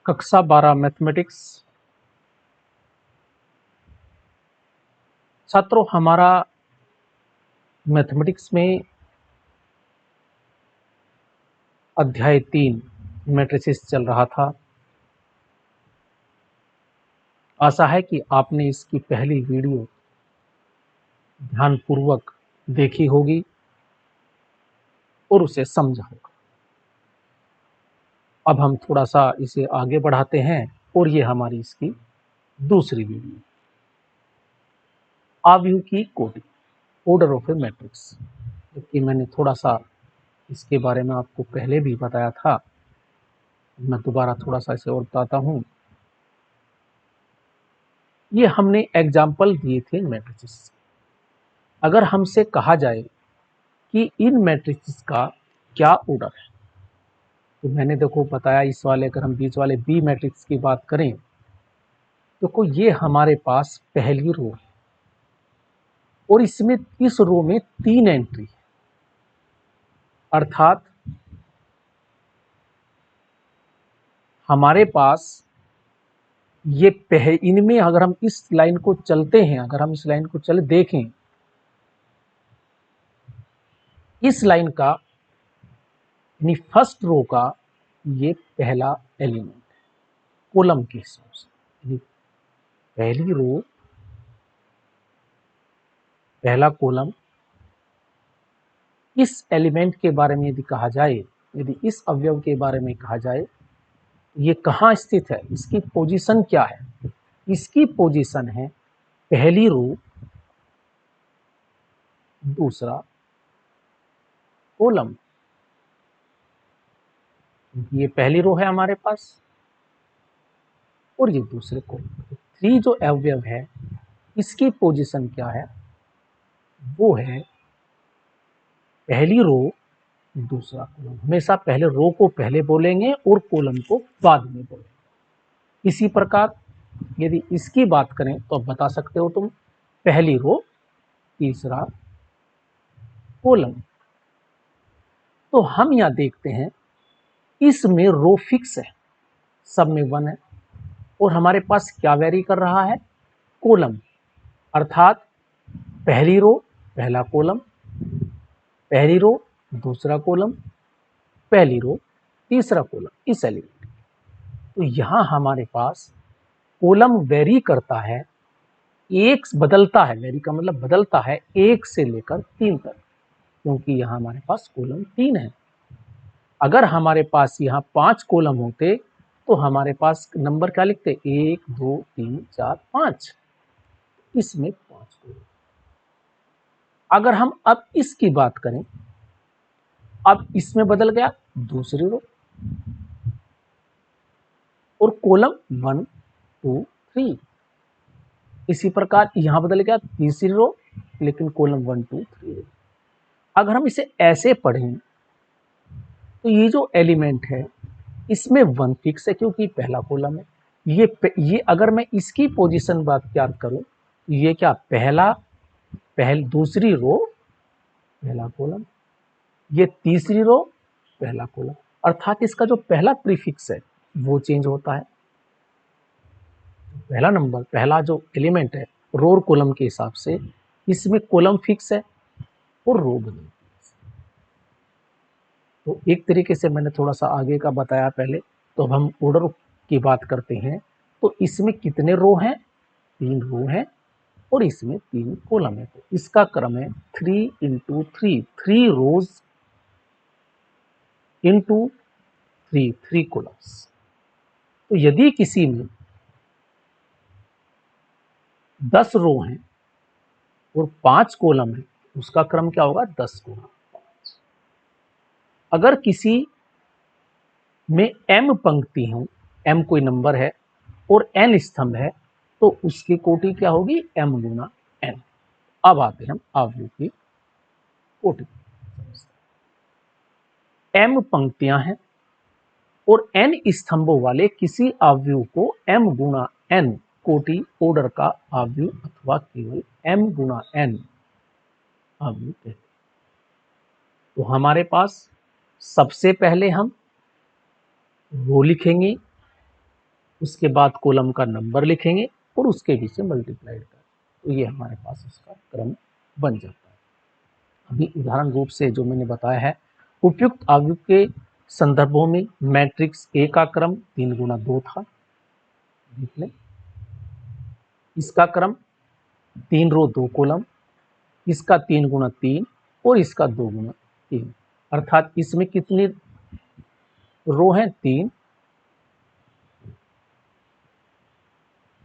कक्षा 12 मैथमेटिक्स। छात्रों, हमारा मैथमेटिक्स में अध्याय 3 मैट्रिसेस चल रहा था। आशा है कि आपने इसकी पहली वीडियो ध्यानपूर्वक देखी होगी और उसे समझा होगा। अब हम थोड़ा सा इसे आगे बढ़ाते हैं और ये हमारी इसकी दूसरी वीडियो, आव्यूह की कोटि, ऑर्डर ऑफ ए मैट्रिक्स। जबकि मैंने थोड़ा सा इसके बारे में आपको पहले भी बताया था, मैं दोबारा थोड़ा सा इसे और बताता हूँ। ये हमने एग्जाम्पल दिए थे मैट्रिसेस। अगर हमसे कहा जाए कि इन मैट्रिसेस का क्या ऑर्डर है, तो मैंने देखो बताया, इस वाले अगर हम बीच वाले बी मैट्रिक्स की बात करें, देखो ये हमारे पास पहली रो है और इसमें इस रो में 3 एंट्री है, अर्थात हमारे पास ये इनमें अगर हम इस लाइन को चलते हैं, अगर हम इस लाइन को चले देखें, इस लाइन का यानी फर्स्ट रो का ये पहला एलिमेंट है कॉलम के हिसाब से। यानी पहली रो, पहला कॉलम। इस एलिमेंट के बारे में यदि कहा जाए, यदि इस अवयव के बारे में कहा जाए, ये कहाँ स्थित है, इसकी पोजीशन क्या है? इसकी पोजीशन है पहली रो, दूसरा कॉलम। ये पहली रो है हमारे पास और ये दूसरे कॉलम। 3 जो अवयव है इसकी पोजीशन क्या है? वो है पहली रो, दूसरा कॉलम। हमेशा पहले रो को पहले बोलेंगे और कॉलम को बाद में बोलेंगे। इसी प्रकार यदि इसकी बात करें तो बता सकते हो तुम, पहली रो, तीसरा कॉलम। तो हम यहां देखते हैं इसमें रो फिक्स है, सब में 1 है, और हमारे पास क्या वेरी कर रहा है? कॉलम। अर्थात पहली रो, पहला कॉलम, पहली रो, दूसरा कॉलम, पहली रो, तीसरा कॉलम, इस एलिमेंट। तो यहां हमारे पास कॉलम वेरी करता है, एक बदलता है, वेरी का मतलब बदलता है 1 से लेकर 3 तक, क्योंकि यहां हमारे पास कॉलम 3 है। अगर हमारे पास यहाँ 5 कॉलम होते तो हमारे पास नंबर क्या लिखते? 1 2 3 4 5। इसमें 5 कॉलम। अगर हम अब इसकी बात करें, अब इसमें बदल गया दूसरी रो और कॉलम 1 2 3। इसी प्रकार यहां बदल गया तीसरी रो, लेकिन कॉलम 1 2 3। अगर हम इसे ऐसे पढ़ें तो ये जो एलिमेंट है इसमें 1 फिक्स है क्योंकि पहला कॉलम है। ये अगर मैं इसकी पोजीशन बात याद करूं, ये क्या दूसरी रो, पहला कॉलम, ये तीसरी रो, पहला कॉलम। अर्थात इसका जो पहला प्रीफिक्स है वो चेंज होता है। पहला नंबर, पहला जो एलिमेंट है रो और कॉलम के हिसाब से, इसमें कॉलम फिक्स है और रो बदल। तो एक तरीके से मैंने थोड़ा सा आगे का बताया पहले। तो अब हम ऑर्डर की बात करते हैं। तो इसमें कितने रो हैं? 3 रो हैं और इसमें 3 कॉलम है। तो इसका क्रम है 3 इंटू 3, 3 रोज इंटू 3 कॉलम्स। तो यदि किसी में 10 रो हैं और 5 कॉलम है, उसका क्रम क्या होगा? 10 गुना 5। अगर किसी में m पंक्ति हो, m कोई नंबर है और n स्तंभ है, तो उसकी कोटि क्या होगी? m गुना n। अब आते हैं हम आव्यूह की कोटि। m पंक्तियां हैं और n स्तंभों वाले किसी आव्यूह को m गुना n कोटि ऑर्डर का आव्यूह अथवा केवल m गुना n आव्यूह कहते हैं। तो हमारे पास सबसे पहले हम रो लिखेंगे उसके बाद कॉलम का नंबर लिखेंगे और उसके बीच से मल्टीप्लाइड कर, तो ये हमारे पास उसका क्रम बन जाता है। अभी उदाहरण रूप से जो मैंने बताया है, उपयुक्त अवयव के संदर्भों में मैट्रिक्स ए का क्रम 3 गुना 2 था, देख लें। इसका क्रम 3 रो 2 कॉलम, इसका 3 गुना 3 और इसका 2 गुना 3, अर्थात इसमें कितनी रो हैं? 3।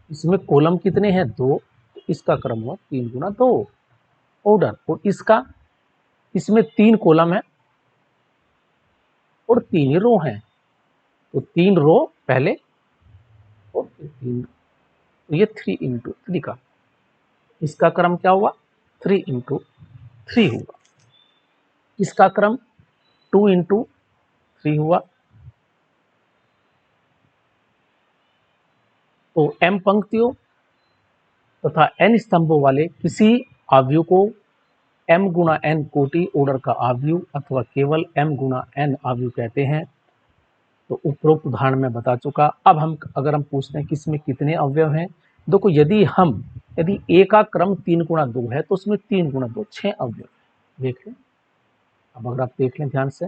इसमें कॉलम कितने हैं? 2। तो इसका क्रम हुआ 3 गुना 2 ऑर्डर। और इसका, इसमें 3 कॉलम है और 3 ही रो हैं, तो 3 रो पहले और फिर 3, तो ये 3 इंटू 3 का, इसका क्रम क्या हुआ? 3 इंटू 3 हुआ। इसका क्रम 2 इंटू 3 हुआ। तो m पंक्तियों तथा n स्तंभों वाले किसी अवयव को m गुणा n कोटि ऑर्डर का अवयव अथवा केवल m गुणा n अवयव कहते हैं। तो उपरोक्त उदाहरण में बता चुका। अब हम अगर हम पूछते हैं कि इसमें कितने अवयव हैं, देखो यदि a का क्रम 3 गुणा 2 है तो उसमें 3 गुणा 2 6 अवयव देख लें। अब अगर आप देख लें ध्यान से,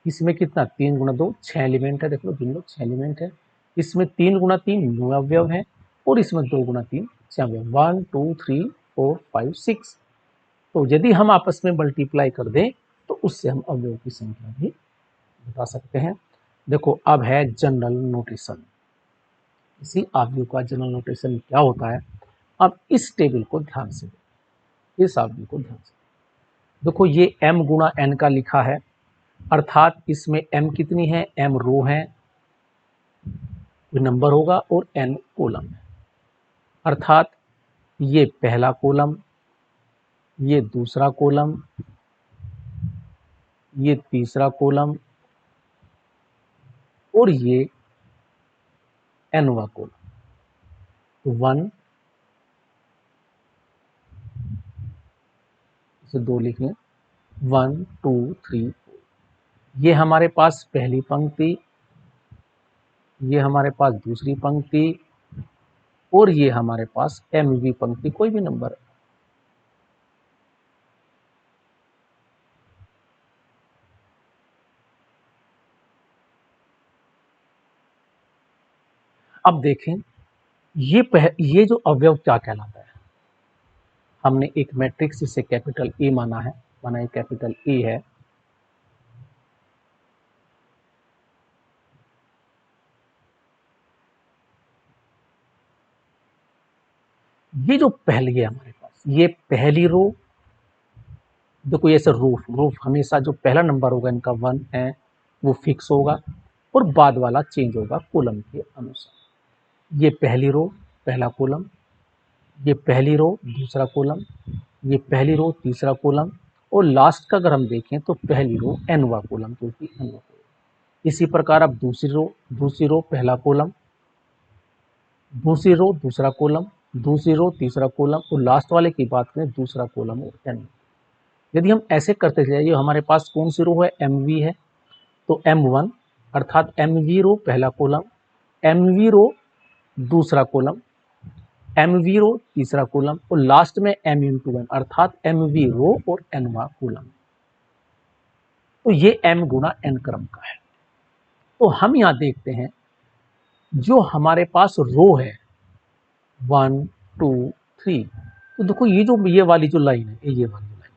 इसमें कितना 3 गुणा 2 6 एलिमेंट है, देख लो गिन लो 6 एलिमेंट है। इसमें 3 गुणा 3 9 अवयव है और इसमें 2 गुणा 3 6 अवयव, 1 2 3 4 5 6। तो यदि हम आपस में मल्टीप्लाई कर दें तो उससे हम अवयव की संख्या भी बता सकते हैं। देखो अब है जनरल नोटेशन। इसी अवयव का जनरल नोटेशन क्या होता है? अब इस टेबल को ध्यान से, इस अवयव को ध्यान से देखो, ये m गुणा n का लिखा है, अर्थात इसमें m कितनी है? m रो है, नंबर होगा, और n कॉलम है, अर्थात ये पहला कॉलम, ये दूसरा कॉलम, ये तीसरा कॉलम और ये nवा कॉलम। तो 1, इसे 2 लिख लें, 1 2 3 4। ये हमारे पास पहली पंक्ति, ये हमारे पास दूसरी पंक्ति और ये हमारे पास mवी पंक्ति, कोई भी नंबर है। अब देखें ये जो अवयव क्या कहलाता है? हमने एक मैट्रिक्स जिसे कैपिटल ए माना है, माना ये कैपिटल ए है। ये जो पहली है हमारे पास, ये पहली रो, देखो ये रो हमेशा जो पहला नंबर होगा इनका 1 है वो फिक्स होगा और बाद वाला चेंज होगा कॉलम के अनुसार। ये पहली रो पहला कॉलम, ये पहली रो दूसरा कॉलम, ये पहली रो तीसरा कॉलम और लास्ट का अगर हम देखें तो पहली रो nवा कॉलम, क्योंकि nवा कॉलम। इसी प्रकार अब दूसरी रो पहला कॉलम, दूसरी रो दूसरा कॉलम, दूसरी रो तीसरा कॉलम और लास्ट वाले की बात करें दूसरा कॉलम और n। यदि हम ऐसे करते चले जाइए, हमारे पास कौन सी रो है? mv है, तो m1 अर्थात mv रो पहला कॉलम, mv रो दूसरा कॉलम, mv रो तीसरा कॉलम और लास्ट में m इंटू n अर्थात mv रो और nवा कॉलम। तो ये m गुना n क्रम का है। तो हम यहां देखते हैं जो हमारे पास रो है 1 2 3, तो देखो ये वाली जो लाइन है, ये वाली लाइन,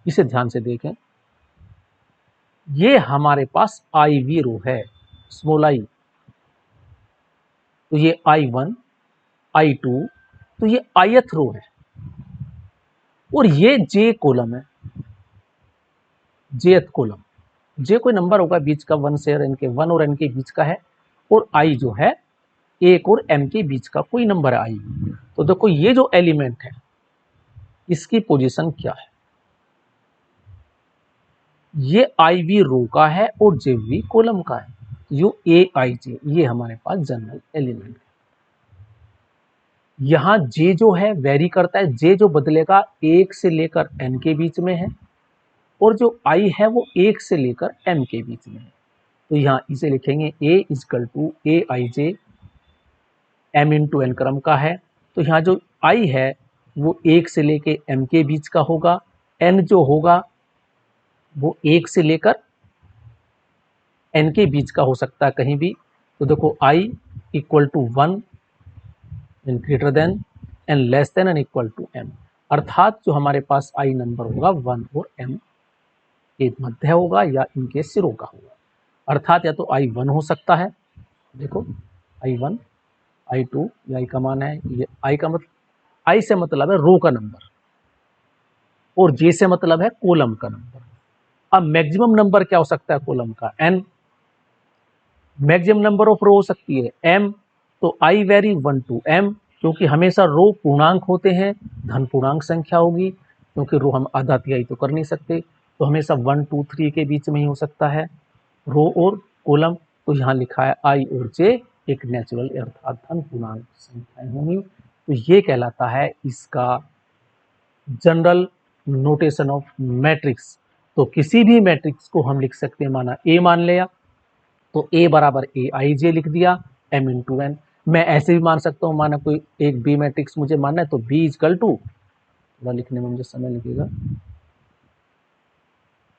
इसे ध्यान से देखें, ये हमारे पास IV रो है, स्मॉल आई। तो ये I1 I2, तो ये ith रो है और ये J कॉलम है, Jth कॉलम। J कोई नंबर होगा बीच का, 1 से n के, 1 और n के बीच का है, और I जो है 1 और m के बीच का कोई नंबर है I। तो देखो ये जो एलिमेंट है इसकी पोजीशन क्या है? ये IV रो का है और JV कॉलम का है। यो AIJ ये हमारे पास जनरल एलिमेंट है। यहाँ J जो है वेरी करता है, J जो बदलेगा 1 से लेकर n के बीच में है और जो I है वो 1 से लेकर m के बीच में है। तो यहाँ इसे लिखेंगे a equal to A I J m into N क्रम का है। तो यहाँ जो i है वो 1 से लेके m के बीच का होगा, n जो होगा वो 1 से लेकर n के बीच का हो सकता है कहीं भी। तो देखो i equal to 1 and greater than and less than and equal to m, अर्थात जो हमारे पास i नंबर होगा 1 और m के मध्य होगा या इनके सिरों का होगा, अर्थात या तो i1 हो सकता है, देखो i1 i2 या i का मान है, ये i का मतलब i से मतलब है रो का नंबर और j से मतलब है कॉलम का नंबर। अब मैक्सिमम नंबर क्या हो सकता है कॉलम का, n, मैक्सिमम नंबर ऑफ रो हो सकती है m, तो i वेरी 1 टू m, क्योंकि हमेशा रो पूर्णांक होते हैं, धन पूर्णांक संख्या होगी, क्योंकि रो हम आधा तिहाई तो कर नहीं सकते, तो हमेशा 1 2 3 के बीच में ही हो सकता है रो और कॉलम। तो यहाँ लिखा है i और j एक नेचुरल अर्थात धन पूर्णांक संख्याएं होंगी। तो ये कहलाता है इसका जनरल नोटेशन ऑफ मैट्रिक्स। तो किसी भी मैट्रिक्स को हम लिख सकते हैं, माना a मान लिया तो a बराबर ए आई जे लिख दिया m इंटू एन। मैं ऐसे भी मान सकता हूँ, माना कोई एक बी मैट्रिक्स मुझे मानना है तो b इजकल टू, थोड़ा लिखने में मुझे समय लगेगा,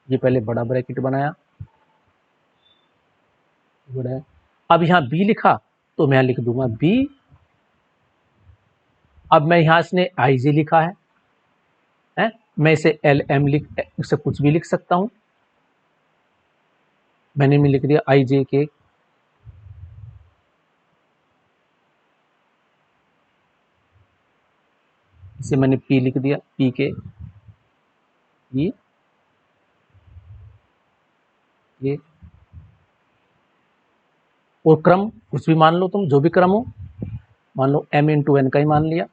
ये पहले बड़ा ब्रैकेट बनाया, अब यहाँ b लिखा तो मैं लिख दूंगा b, अब मैं यहाँ इसने आई जे लिखा है, मैं इसे एल एम लिख, इसे कुछ भी लिख सकता हूँ, मैंने लिख दिया आई जे के, इसे मैंने p लिख दिया, p के ये और क्रम कुछ भी मान लो तुम, जो भी क्रम हो, मान लो m इंटू एन का ही मान लिया।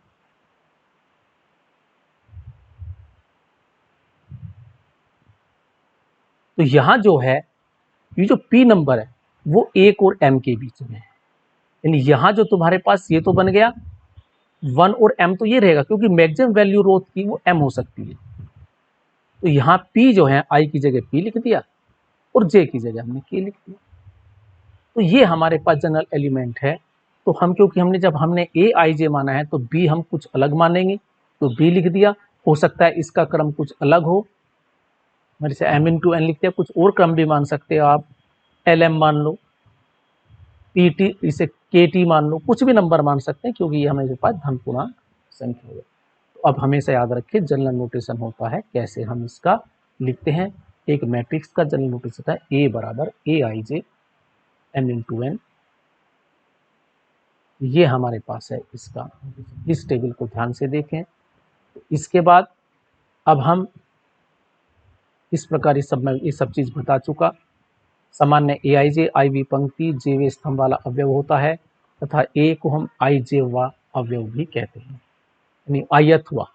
तो यहां जो है ये जो p नंबर है वो 1 और m के बीच में है, यानी यहां जो तुम्हारे पास ये तो बन गया 1 और m, तो ये रहेगा क्योंकि मैक्सिमम वैल्यू रोथ की वो m हो सकती है। तो यहाँ p जो है i की जगह p लिख दिया और j की जगह हमने k लिख दिया। तो ये हमारे पास जनरल एलिमेंट है। तो हम क्योंकि हमने जब हमने ए आई जे माना है तो b हम कुछ अलग मानेंगे, तो b लिख दिया, हो सकता है इसका क्रम कुछ अलग हो, मेरे से m इंटू एन लिख दिया, कुछ और क्रम भी मान सकते हो आप, एल एम मान लो, पी टी, इसे के टी मान लो, कुछ भी नंबर मान सकते हैं क्योंकि ये हमारे पास धन पूर्णांक संख्या है। तो अब हमेशा याद रखिए जनरल नोटेशन होता है कैसे हम इसका लिखते हैं, एक मैट्रिक्स का जनरल नोटेशन होता है ए बराबर ए I J M into N, ये हमारे पास है इसका, इस टेबल को ध्यान से देखें। इसके बाद अब हम इस प्रकार ये सब चीज बता चुका। सामान्य ए आई जे आई वी पंक्ति जे वे स्तंभ वाला अवयव होता है तथा ए को हम आई जे वा अवयव भी कहते हैं, यानी आयत्वा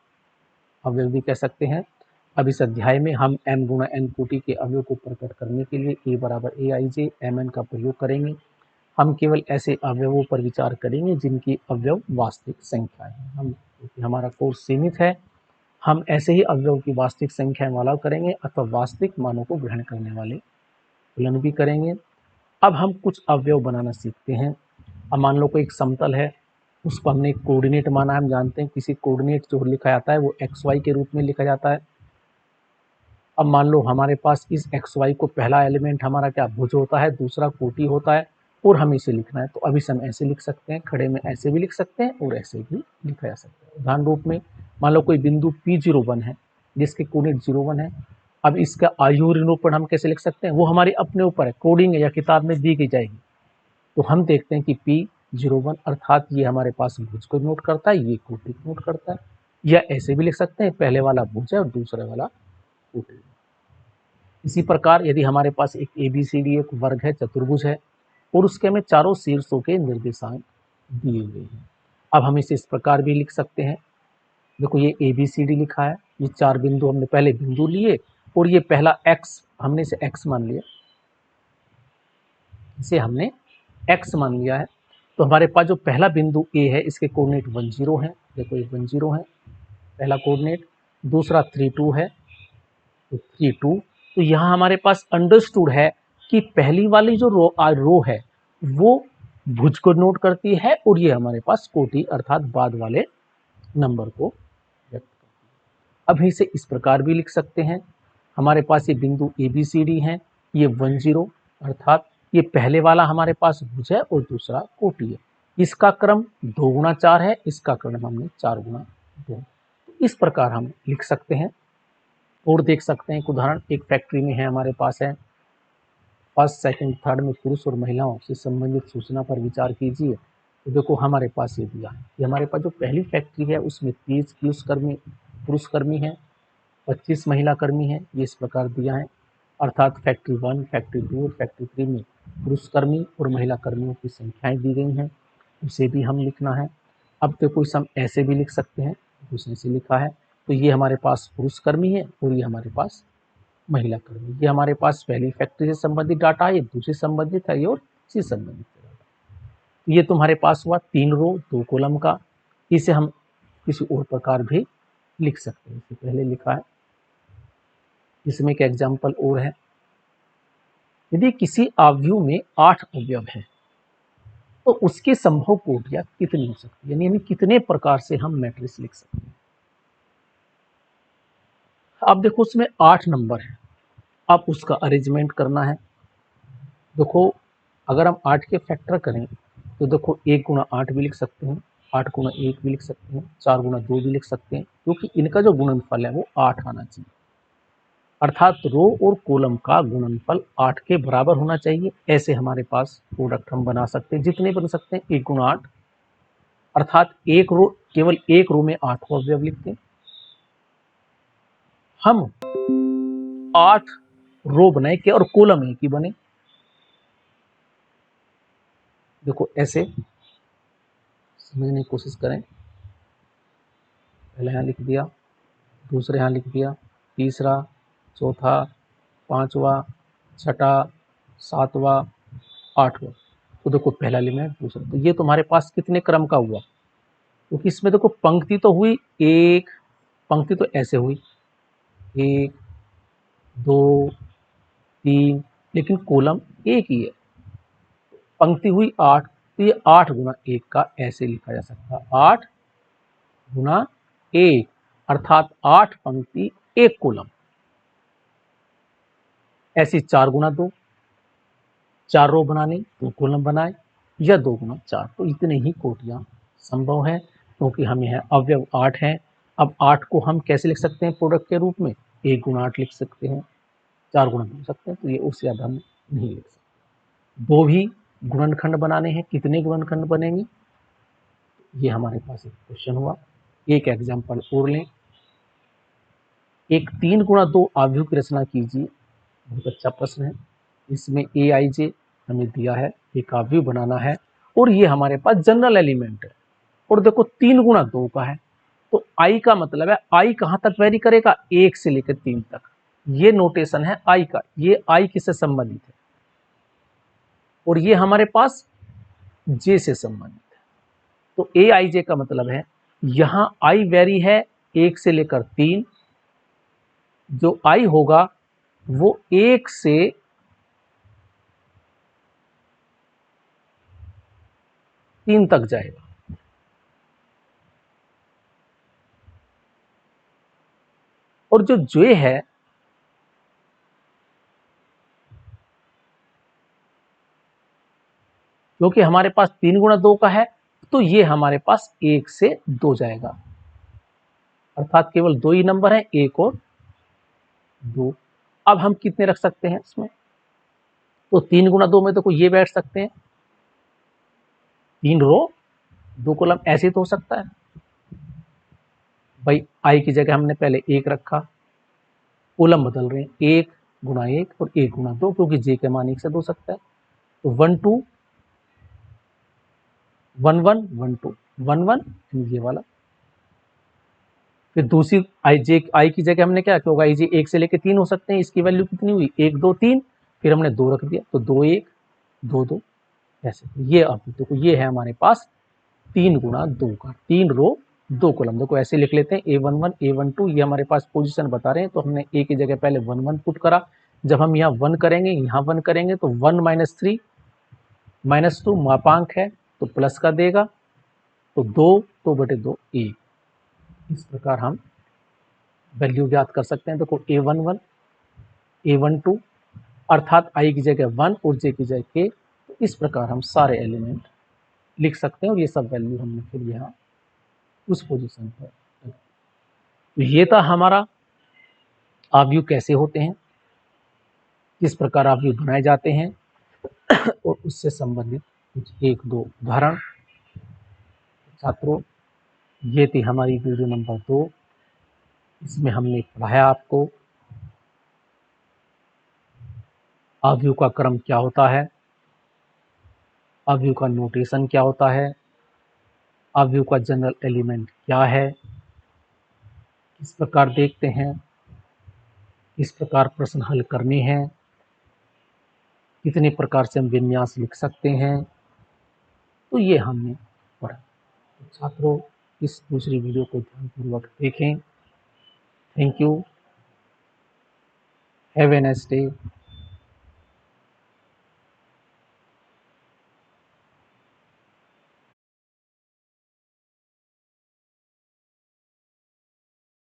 अवयव भी कह सकते हैं। अब इस अध्याय में हम m गुणा n कोटि के अवयव को प्रकट करने के लिए a बराबर ए आई जे एम एन का प्रयोग करेंगे। हम केवल ऐसे अवयवों पर विचार करेंगे जिनकी अवयव वास्तविक संख्या है। हम क्योंकि हमारा कोर्स सीमित है, हम ऐसे ही अवयव की वास्तविक संख्या में अलाव करेंगे अथवा वास्तविक मानों को ग्रहण करने वाले फलन भी करेंगे। अब हम कुछ अवयव बनाना सीखते हैं। अब मान लो कोई एक समतल है, उसको हमने कोऑर्डिनेट माना है, हम जानते हैं किसी कोऑर्डिनेट जो लिखा जाता है वो एक्स वाई के रूप में लिखा जाता है। अब मान लो हमारे पास इस एक्स वाई को पहला एलिमेंट हमारा क्या भुज होता है, दूसरा कोटि होता है और हमें इसे लिखना है, तो अभी हम ऐसे लिख सकते हैं, खड़े में ऐसे भी लिख सकते हैं और ऐसे भी लिखा जा सकता है। उदाहरण रूप में मान लो कोई बिंदु P01 है जिसके कोऑर्डिनेट 01 है। अब इसका आयु निरूपण हम कैसे लिख सकते हैं, वो हमारे अपने ऊपर है, कोडिंग या किताब में दी जाएगी। तो हम देखते हैं कि P01 अर्थात ये हमारे पास भुज को नोट करता है, ये कोटि को नोट करता है, या ऐसे भी लिख सकते हैं, पहले वाला भुज है और दूसरे वाला कोटि। इसी प्रकार यदि हमारे पास एक ABCD एक वर्ग है, चतुर्भुज है और उसके हमें चारों शीर्षों के निर्देशांक दिए हुए हैं। अब हम इसे इस प्रकार भी लिख सकते हैं, देखो ये ABCD लिखा है, ये चार बिंदु हमने पहले बिंदु लिए और ये पहला x, हमने इसे x मान लिया, इसे हमने x मान लिया है। तो हमारे पास जो पहला बिंदु A है इसके कोऑर्डिनेट 10 है, देखो ये 10 है पहला कोऑर्डिनेट, दूसरा 32 है तो 32। तो यहाँ हमारे पास अंडरस्टूड है कि पहली वाली जो रो है वो भुज को नोट करती है और ये हमारे पास कोटि अर्थात बाद वाले नंबर को व्यक्त करती है। अब इसे इस प्रकार भी लिख सकते हैं, हमारे पास ये बिंदु ABCD है, ये 10 अर्थात ये पहले वाला हमारे पास भुज है और दूसरा कोटि है। इसका क्रम 2 गुना 4 है, इसका क्रम हमने 4 गुना 2। इस प्रकार हम लिख सकते हैं। और देख सकते हैं एक उदाहरण, एक फैक्ट्री में है हमारे पास है, फर्स्ट सेकंड थर्ड में पुरुष और महिलाओं से संबंधित सूचना पर विचार कीजिए। तो देखो हमारे पास ये दिया है, ये हमारे पास जो पहली फैक्ट्री है उसमें 30 पुरुष कर्मी है, 25 महिला कर्मी है, ये इस प्रकार दिया है। अर्थात फैक्ट्री 1, फैक्ट्री 2 और फैक्ट्री 3 में पुरुष कर्मी और महिला कर्मियों की संख्याएं दी गई हैं, उसे भी हम लिखना है। अब देखो इसे हम ऐसे भी लिख सकते हैं, दूसरे से लिखा है, तो ये हमारे पास पुरुष कर्मी है और ये हमारे पास महिला कर्मी। ये हमारे पास पहली फैक्ट्री से संबंधित डाटा है, ये दूसरी संबंधित है, ये और इसी संबंधित डाटा। ये तुम्हारे पास हुआ 3 रो 2 कॉलम का। इसे हम किसी और प्रकार भी लिख सकते हैं, इसे पहले लिखा है। इसमें एक एग्जाम्पल और है, यदि किसी आव्यूह में 8 अवयव है तो उसकी संभव कोटियां कितनी हो सकती है, यानी कितने प्रकार से हम मैट्रिक्स लिख सकते हैं। अब देखो उसमें 8 नंबर है, अब उसका अरेंजमेंट करना है। देखो अगर हम 8 के फैक्टर करें तो देखो 1 गुना 8 भी लिख सकते हैं, 8 गुना 1 भी लिख सकते हैं, 4 गुना 2 भी लिख सकते हैं, क्योंकि इनका जो गुणनफल है वो 8 आना चाहिए। अर्थात रो और कॉलम का गुणनफल 8 के बराबर होना चाहिए। ऐसे हमारे पास प्रोडक्ट हम बना सकते हैं, जितने बन सकते हैं 1 गुना 8, अर्थात एक रो, केवल एक रो में 8 अवयव लिखते हैं। हम 8 रो बनाए के और कॉलम एक ही बने। देखो ऐसे समझने की कोशिश करें, पहले यहाँ लिख दिया, दूसरे यहाँ लिख दिया, तीसरा, चौथा, पांचवा, छठा, सातवां, आठवां। तो देखो पहला एलिमेंट, दूसरा, तो ये तुम्हारे पास कितने क्रम का हुआ, क्योंकि इसमें देखो पंक्ति तो हुई एक, पंक्ति तो ऐसे हुई 1 2 3, लेकिन कॉलम एक ही है। पंक्ति हुई 8, तो ये 8 गुना 1 का ऐसे लिखा जा सकता है, 8 गुना 1, अर्थात 8 पंक्ति 1 कॉलम। ऐसी 4 गुना 2, 4 रो बनाने 2 कॉलम बनाए, या 2 गुना 4, तो इतने ही कोटियां संभव है, क्योंकि हमें है अवयव 8 हैं। अब 8 को हम कैसे लिख सकते हैं प्रोडक्ट के रूप में, 1 गुना 8 लिख सकते हैं, 4 गुना 2 लिख सकते हैं, तो ये उससे ज़्यादा हम नहीं लिख सकते। 2 भी गुणनखंड बनाने हैं, कितने गुणनखंड बनेंगे, ये हमारे पास एक क्वेश्चन हुआ। एक एग्जाम्पल और लें, एक 3 गुणा 2 आव्यूह की रचना कीजिए। बहुत अच्छा प्रश्न है। इसमें AIJ हमें दिया है, एक आव्यूह बनाना है और ये हमारे पास जनरल एलिमेंट है, और देखो 3 गुना 2 का है, तो I का मतलब है I कहां तक वेरी करेगा, 1 से लेकर 3 तक। ये नोटेशन है I का, ये I किससे संबंधित है, और ये हमारे पास J से संबंधित है। तो AIJ का मतलब है यहां I वेरी है 1 से लेकर 3, जो I होगा वो 1 से 3 तक जाएगा। और जो J है क्योंकि हमारे पास 3 गुना 2 का है, तो ये हमारे पास 1 से 2 जाएगा, अर्थात केवल 2 ही नंबर है, 1 और 2। अब हम कितने रख सकते हैं इसमें, तो 3 गुना 2 में देखो ये बैठ सकते हैं, 3 रो 2 कॉलम, ऐसे तो हो सकता है भाई। I की जगह हमने पहले 1 रखा, कॉलम बदल रहे हैं, 1 गुना 1 और 1 गुना 2, क्योंकि J के मान 1 से 2 सकता है, तो 1 2 1 1 1 2 1 1, ये वाला। फिर दूसरी I की जगह हमने क्या रखा होगा, IJ 1 से लेकर 3 हो सकते हैं, इसकी वैल्यू कितनी हुई 1 2 3, फिर हमने 2 रख दिया, तो 2 1 2 2 ऐसे। ये अब देखो ये है हमारे पास 3 गुना 2 का, 3 रो 2 कॉलम। देखो ऐसे लिख लेते हैं A11 A12, ये हमारे पास पोजीशन बता रहे हैं, तो हमने A की जगह पहले 1 1 पुट करा, जब हम यहाँ 1 करेंगे, यहाँ 1 करेंगे तो 1 माइनस 3 माइनस 2 मापांक है तो प्लस का देगा, तो 2 बटे 2 1। इस प्रकार हम वैल्यू ज्ञात कर सकते हैं। देखो a11 a12 अर्थात i की जगह 1 और j की जगह k। तो इस प्रकार हम सारे एलिमेंट लिख सकते हैं और ये सब वैल्यू हमने फिर यहाँ उस पोजीशन पर। तो ये था हमारा आव्यूह कैसे होते हैं, किस प्रकार आव्यूह बनाए जाते हैं और उससे संबंधित कुछ 1-2 उदाहरण। छात्रों, ये थी हमारी वीडियो नंबर 2। इसमें हमने पढ़ाया आपको आव्यूह का क्रम क्या होता है, आव्यूह का नोटेशन क्या होता है, आव्यूह का जनरल एलिमेंट क्या है, किस प्रकार देखते हैं, किस प्रकार प्रश्न हल करने हैं, कितने प्रकार से हम विन्यास लिख सकते हैं। तो ये हमने पढ़ा। तो छात्रों, इस दूसरी वीडियो को ध्यानपूर्वक देखें। Thank you. Have a nice day.